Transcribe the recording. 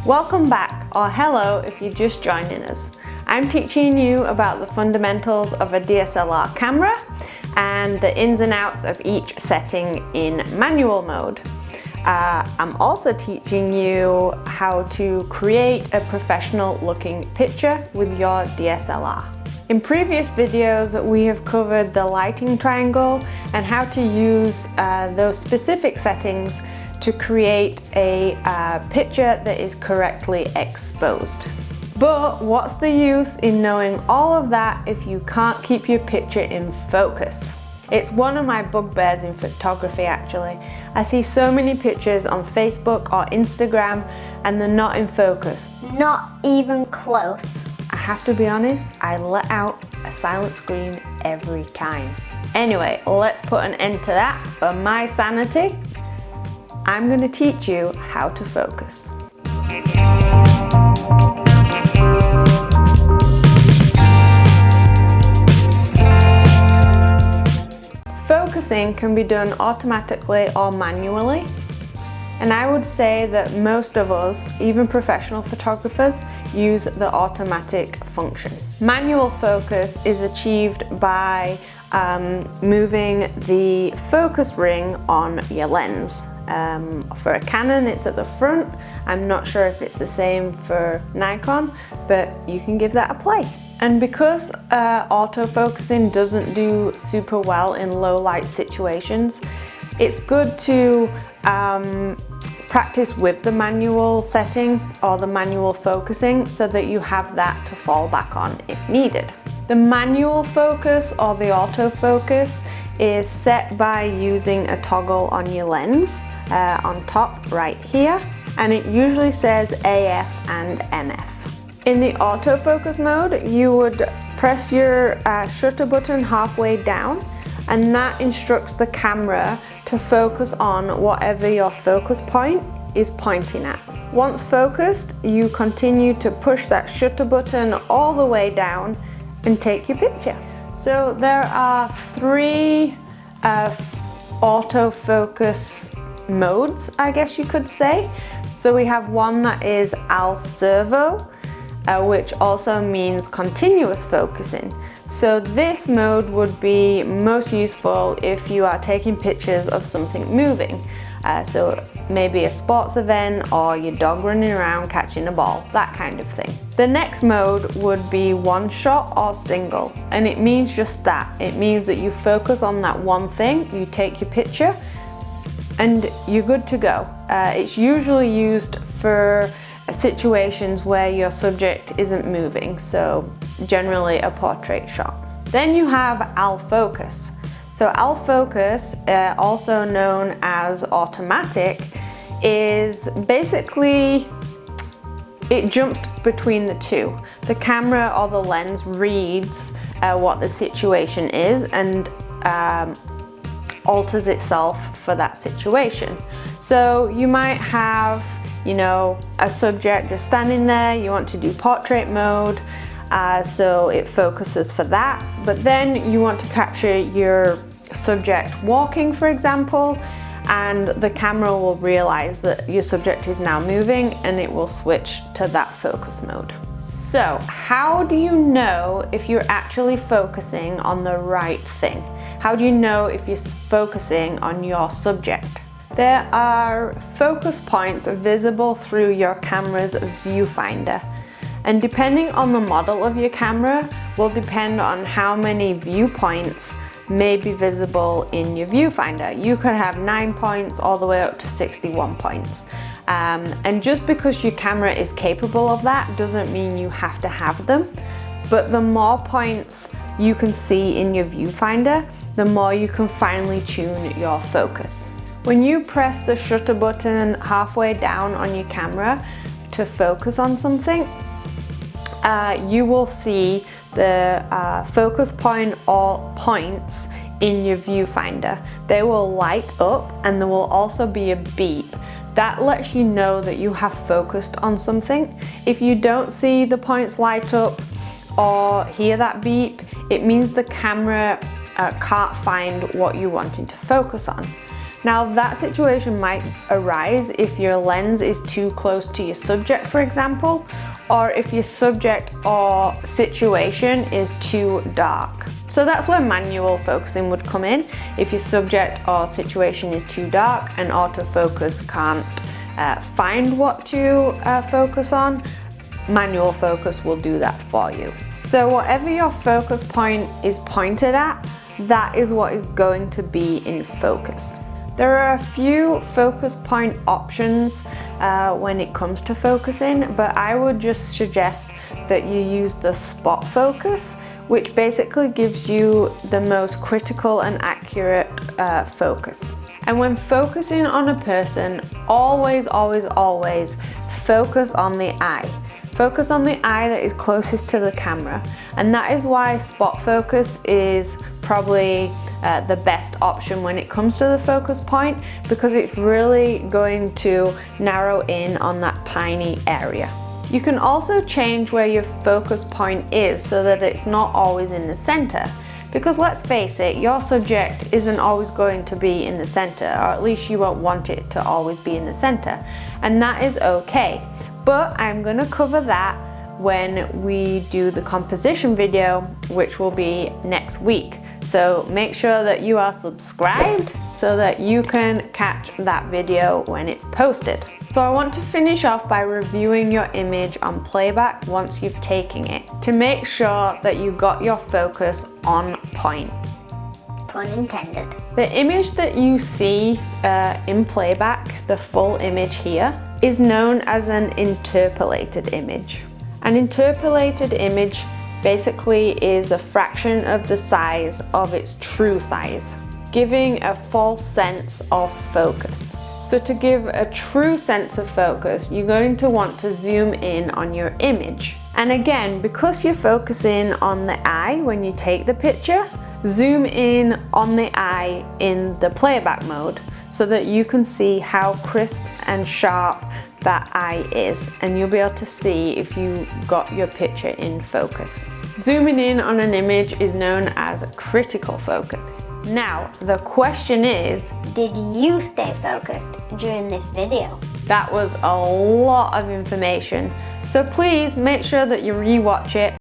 Welcome back, or hello if you're just joining us. I'm teaching you about the fundamentals of a DSLR camera and the ins and outs of each setting in manual mode. I'm also teaching you how to create a professional looking picture with your DSLR. In previous videos, we have covered the lighting triangle and how to use those specific settings to create a picture that is correctly exposed. But what's the use in knowing all of that if you can't keep your picture in focus? It's one of my bugbears in photography actually. I see so many pictures on Facebook or Instagram and they're not in focus. Not even close. I have to be honest, I let out a silent scream every time. Anyway, let's put an end to that. For my sanity, I'm going to teach you how to focus. Focusing can be done automatically or manually, and I would say that most of us, even professional photographers, use the automatic function. Manual focus is achieved by moving the focus ring on your lens. For a Canon it's at the front. I'm not sure if it's the same for Nikon, but you can give that a play. And because autofocusing doesn't do super well in low light situations, it's good to practice with the manual setting or the manual focusing so that you have that to fall back on if needed. The manual focus or the autofocus is set by using a toggle on your lens on top right here, and it usually says AF and NF. In the autofocus mode, you would press your shutter button halfway down, and that instructs the camera to focus on whatever your focus point is pointing at. Once focused, you continue to push that shutter button all the way down and take your picture. So there are three autofocus modes, I guess you could say. So we have one that is al servo, which also means continuous focusing. So this mode would be most useful if you are taking pictures of something moving. So maybe a sports event or your dog running around catching a ball, that kind of thing. The next mode would be one shot or single, and it means just that. It means that you focus on that one thing, you take your picture, and you're good to go. It's usually used for situations where your subject isn't moving, so generally a portrait shot. Then you have al focus. So al focus, also known as automatic, is basically, it jumps between the two. The camera or the lens reads what the situation is and alters itself for that situation. So you might have, you know, a subject just standing there, you want to do portrait mode, so it focuses for that, but then you want to capture your subject walking, for example, and the camera will realize that your subject is now moving and it will switch to that focus mode. So how do you know if you're actually focusing on the right thing? How do you know if you're focusing on your subject? There are focus points visible through your camera's viewfinder, and depending on the model of your camera will depend on how many viewpoints may be visible in your viewfinder. You could have 9 points all the way up to 61 points. And just because your camera is capable of that doesn't mean you have to have them. But the more points you can see in your viewfinder, the more you can finely tune your focus. When you press the shutter button halfway down on your camera to focus on something, you will see the focus point or points in your viewfinder. They will light up and there will also be a beep. That lets you know that you have focused on something. If you don't see the points light up or hear that beep, it means the camera can't find what you're wanting to focus on. Now that situation might arise if your lens is too close to your subject, for example, or if your subject or situation is too dark. So that's where manual focusing would come in. If your subject or situation is too dark and autofocus can't find what to focus on, manual focus will do that for you. So whatever your focus point is pointed at, that is what is going to be in focus. There are a few focus point options when it comes to focusing, but I would just suggest that you use the spot focus, which basically gives you the most critical and accurate focus. And when focusing on a person, always, always, always focus on the eye. Focus on the eye that is closest to the camera, and that is why spot focus is probably the best option when it comes to the focus point, because it's really going to narrow in on that tiny area. You can also change where your focus point is so that it's not always in the center, because let's face it, your subject isn't always going to be in the center, or at least you won't want it to always be in the center, and that is okay. But I'm going to cover that when we do the composition video, which will be next week. So make sure that you are subscribed so that you can catch that video when it's posted. So I want to finish off by reviewing your image on playback once you've taken it, to make sure that you got your focus on point. Pun intended. The image that you see in playback, the full image here, is known as an interpolated image. An interpolated image basically is a fraction of the size of its true size, giving a false sense of focus. So to give a true sense of focus, you're going to want to zoom in on your image. And again, because you're focusing on the eye when you take the picture, zoom in on the eye in the playback mode so that you can see how crisp and sharp that eye is, and you'll be able to see if you got your picture in focus. Zooming in on an image is known as critical focus. Now, the question is, did you stay focused during this video? That was a lot of information, so please make sure that you rewatch it